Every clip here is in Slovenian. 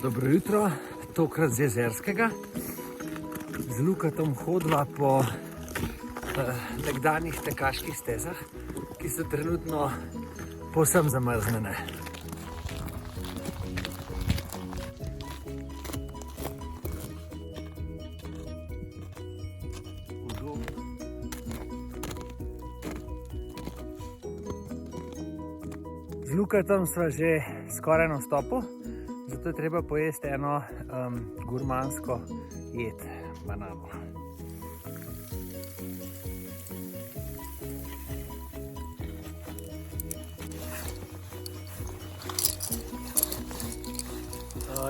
Dobro jutro, tokrat z Jezerskega. Z Lukatom hodva po nekdanjih tekaških stezah, ki so trenutno povsem zamrznjene. Z Lukatom sva že skoraj na stopu, zato je treba pojesti eno gurmansko jed, banano.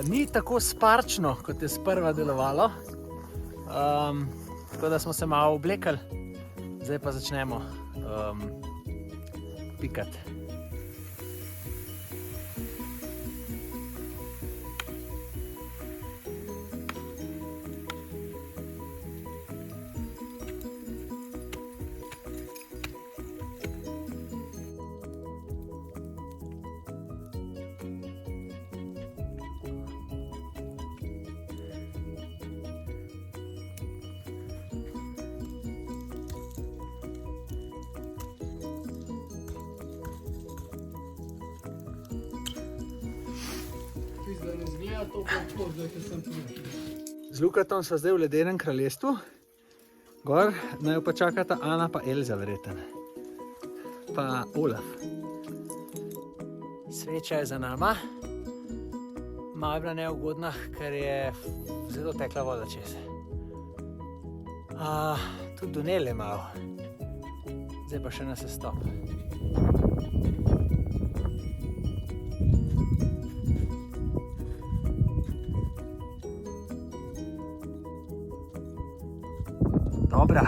Ni tako sparčno, kot je sprva delovalo, tako da smo se malo oblekli, zdaj pa začnemo pikati. Z Lukatom sva zdaj v ledenem kraljestvu, gor naju pa čakata Ana pa Elza verjetno, pa Olaf. Sveča je za nama, malo je bila neugodna, ker je zelo tekla voda čez. Tudi tunel je malo, zdaj pa še na sestop. Dobra.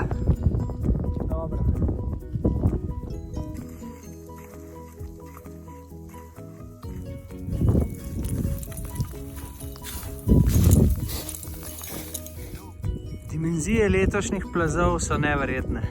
Dimenzije letošnjih plazov so neverjetne.